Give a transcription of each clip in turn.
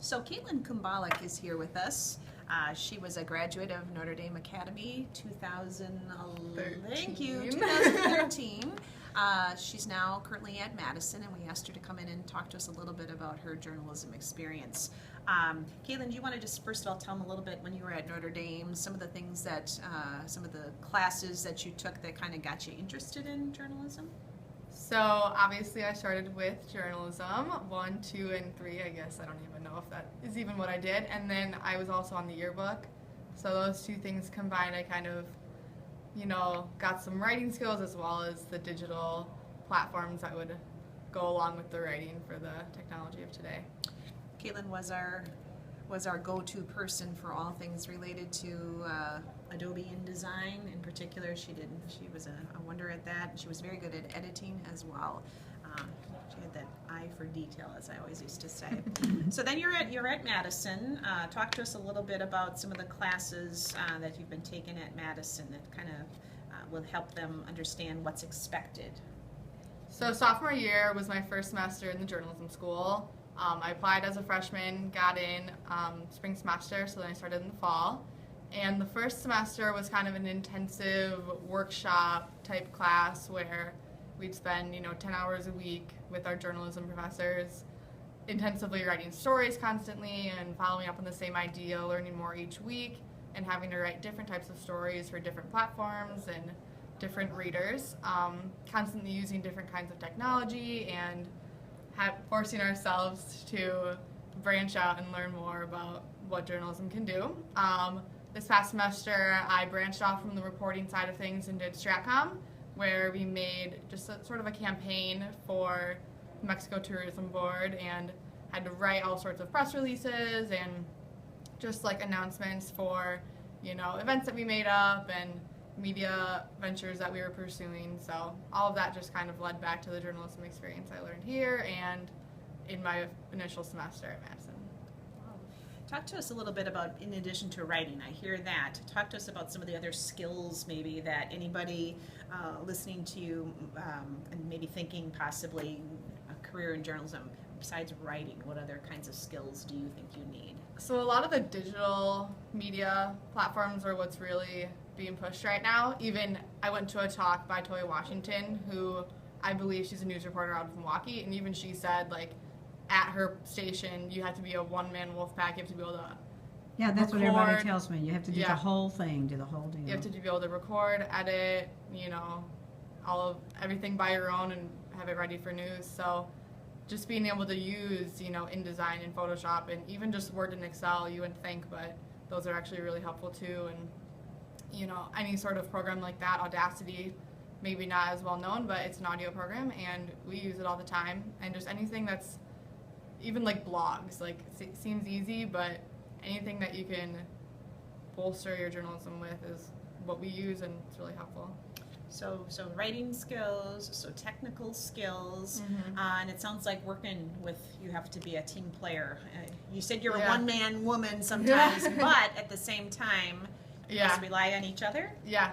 So Kaitlin Kumbalik is here with us. She was a graduate of Notre Dame Academy 2011. Thank you, 2013. She's now currently at Madison, and we asked her to come in and talk to us a little bit about her journalism experience. Kaitlin, do you want to just first of all tell them a little bit when you were at Notre Dame, some of the things that, some of the classes that you took that kind of got you interested in journalism? So obviously I started with journalism, 1, 2, and 3, I guess. I don't even know if that is even what I did. And then I was also on the yearbook. So those two things combined, I kind of, got some writing skills as well as the digital platforms that would go along with the writing for the technology of today. Kaitlin was our go-to person for all things related to Adobe InDesign. In particular, she was a wonder at that. She was very good at editing as well. She had that eye for detail, as I always used to say. So then you're at Madison. Talk to us a little bit about some of the classes that you've been taking at Madison that kind of will help them understand what's expected. So sophomore year was my first semester in the journalism school. I applied as a freshman, got in spring semester, so then I started in the fall. And the first semester was kind of an intensive workshop type class where we'd spend 10 hours a week with our journalism professors, intensively writing stories constantly and following up on the same idea, learning more each week, and having to write different types of stories for different platforms and different readers, constantly using different kinds of technology and forcing ourselves to branch out and learn more about what journalism can do. This past semester, I branched off from the reporting side of things and did Stratcom, where we made just sort of a campaign for the Mexico Tourism Board and had to write all sorts of press releases and just like announcements for, events that we made up and media ventures that we were pursuing. So all of that just kind of led back to the journalism experience I learned here and in my initial semester at Madison. Talk to us a little bit about, in addition to writing, I hear that. Talk to us about some of the other skills maybe that anybody listening to you and maybe thinking possibly a career in journalism, besides writing, what other kinds of skills do you think you need? So a lot of the digital media platforms are what's really being pushed right now. Even I went to a talk by Toya Washington, who I believe she's a news reporter out of Milwaukee, and even she said, like, at her station, you have to be a one-man wolf pack. You have to be able to that's record. what everybody tells me. You have to do the whole thing, do the whole deal. You have to be able to record, edit, everything by your own and have it ready for news. So just being able to use, InDesign and Photoshop and even just Word and Excel, you wouldn't think, but those are actually really helpful too. And, any sort of program like that, Audacity, maybe not as well known, but it's an audio program and we use it all the time. And just anything that's, even like blogs, like it seems easy, but anything that you can bolster your journalism with is what we use, and it's really helpful. So writing skills, so technical skills, and it sounds like working with, you have to be a team player. You said you're a one-man woman sometimes, but at the same time, you must rely on each other? Yeah.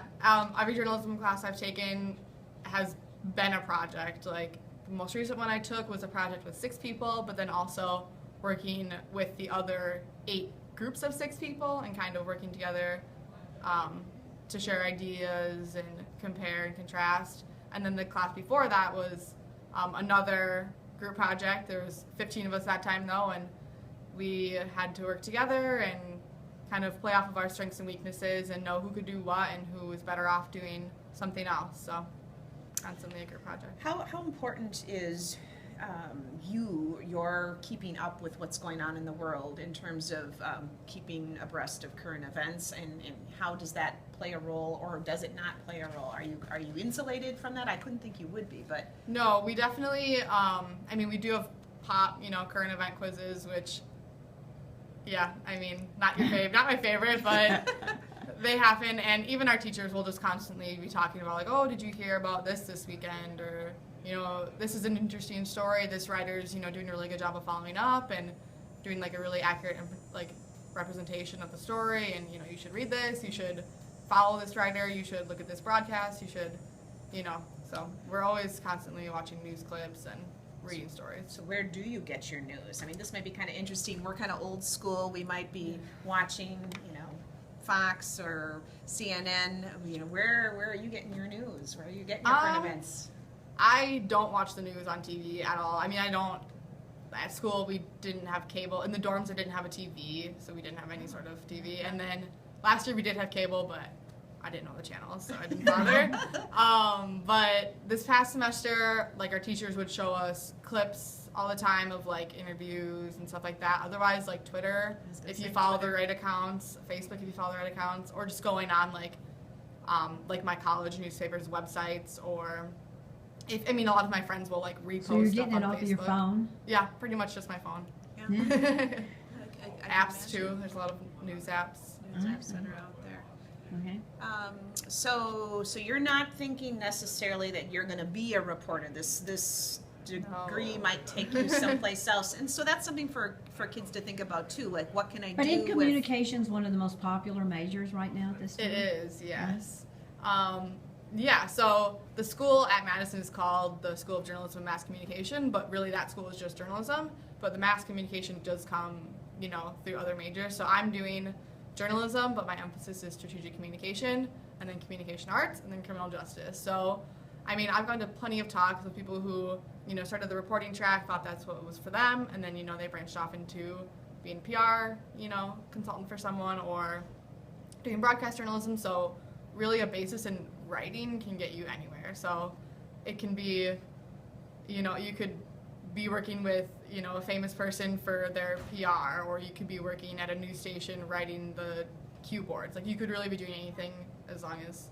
Every journalism class I've taken has been a project. Like, the most recent one I took was a project with 6 people, but then also working with the other 8 groups of 6 people and kind of working together to share ideas and compare and contrast. And then the class before that was another group project. There was 15 of us that time though, and we had to work together and kind of play off of our strengths and weaknesses and know who could do what and who was better off doing something else. So constantly a group project. How important is your keeping up with what's going on in the world in terms of keeping abreast of current events, and how does that play a role, or does it not play a role? Are you insulated from that? I couldn't think you would be, but no, we definitely. We do have pop, current event quizzes, which, not my favorite, but they happen, and even our teachers will just constantly be talking about, like, oh, did you hear about this weekend, or this is an interesting story, this writer's doing a really good job of following up and doing like a really accurate and representation of the story, and you should read this, you should follow this writer, you should look at this broadcast, you should so we're always constantly watching news clips and reading stories. So where do you get your news? I mean, this might be kind of interesting. We're kind of old school. We might be watching, Fox or CNN. Where are you getting your news? Where are you getting your current events? I don't watch the news on TV at all. I mean, I don't. At school, we didn't have cable. In the dorms, I didn't have a TV, so we didn't have any sort of TV. And then last year we did have cable, but I didn't know the channels, so I didn't bother. But this past semester, like, our teachers would show us clips all the time of, like, interviews and stuff like that. Otherwise, like, Twitter, if you follow the right accounts, Facebook if you follow the right accounts, or just going on, like my college newspaper's websites, or a lot of my friends will, like, repost So you're stuff getting on it off Facebook. of your phone? Yeah, pretty much just my phone. Yeah. I Apps, imagine. too. There's a lot of news apps. News apps that are out there. Okay. So you're not thinking necessarily that you're going to be a reporter. This degree No. might take you someplace else, and so that's something for kids to think about too. Like, what can I But do? in communication's one of the most popular majors right now at this time. It is, yes. So the school at Madison is called the School of Journalism and Mass Communication, but really that school is just journalism. But the mass communication does come, through other majors. So I'm doing journalism, but my emphasis is strategic communication, and then communication arts, and then criminal justice. So, I mean, I've gone to plenty of talks with people who, started the reporting track, thought that's what was for them, and then, they branched off into being PR, consultant for someone, or doing broadcast journalism. So really a basis in writing can get you anywhere. So it can be, you could be working with, a famous person for their PR, or you could be working at a news station writing the cue boards. Like, you could really be doing anything as long as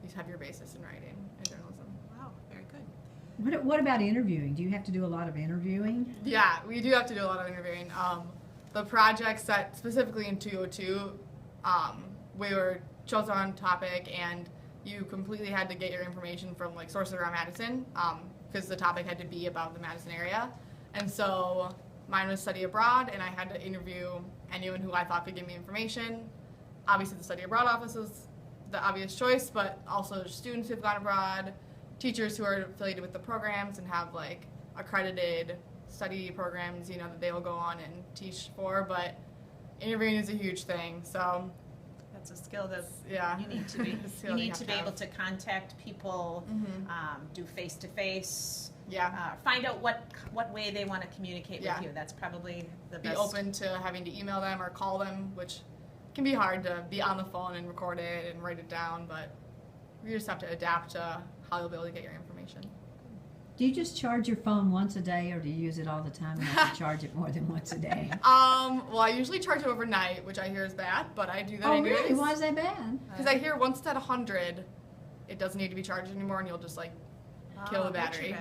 you have your basis in writing and journalism. Wow, very good. What about interviewing? Do you have to do a lot of interviewing? Yeah, we do have to do a lot of interviewing. The projects that specifically in 202, we were chosen on topic, and you completely had to get your information from, like, sources around Madison, because the topic had to be about the Madison area. And so mine was study abroad, and I had to interview anyone who I thought could give me information. Obviously, the study abroad office was the obvious choice, but also students who've gone abroad, teachers who are affiliated with the programs and have, like, accredited study programs, that they will go on and teach for. But interviewing is a huge thing, so That's a skill that yeah. you need to be. A skill You you need have to to be able have. to contact people, Mm-hmm. do face-to-face, Yeah. find out what way they want to communicate Yeah. with you. That's probably the Be best. open to having to email them or call them, which can be hard to be on the phone and record it and write it down, but you just have to adapt to how you'll be able to get your information. Do you just charge your phone once a day, or do you use it all the time and have to charge it more than once a day? Well, I usually charge it overnight, which I hear is bad, but I do that Oh, anyways. really? Why is that bad? Because I hear once it's at 100, it doesn't need to be charged anymore, and you'll just, like, kill the battery.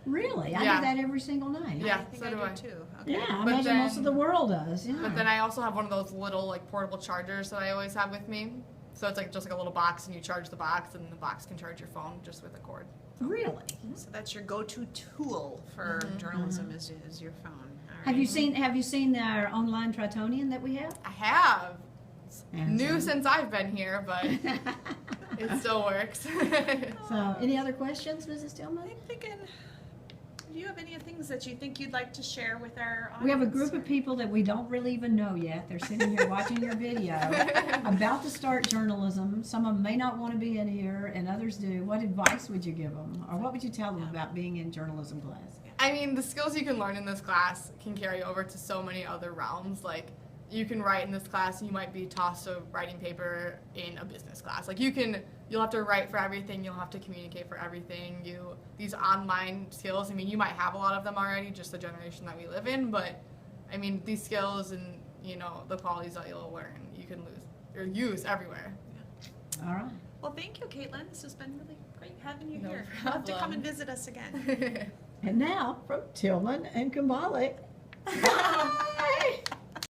Really? I Yeah. do that every single night. Yeah, I think so I do do I. too. Okay. Yeah, I But imagine most of then- the world does. Yeah. But then I also have one of those little, like, portable chargers that I always have with me. So it's, like, just like a little box, and you charge the box, and the box can charge your phone just with a cord. Really? So that's your go-to tool for journalism is your phone. All right. Have you seen our online Tritonian that we have? I have. It's And new so- since I've been here, but it still works. So, any other questions, Mrs. Tillman? I'm thinking, do you have any things that you think you'd like to share with our audience? We have a group of people that we don't really even know yet. They're sitting here watching your video, about to start journalism. Some of them may not want to be in here, and others do. What advice would you give them, or what would you tell them about being in journalism class? I mean, the skills you can learn in this class can carry over to so many other realms. Like, you can write in this class, and you might be tossed a writing paper in a business class. Like, you'll have to write for everything, you'll have to communicate for everything. These online skills, I mean, you might have a lot of them already, just the generation that we live in, but, I mean, these skills and, the qualities that you'll learn, you can use everywhere. All right. Well, thank you, Kaitlin. This has been really great having you No here. Love to come problem. and visit us again. And now, from Tillman and Kumbalik.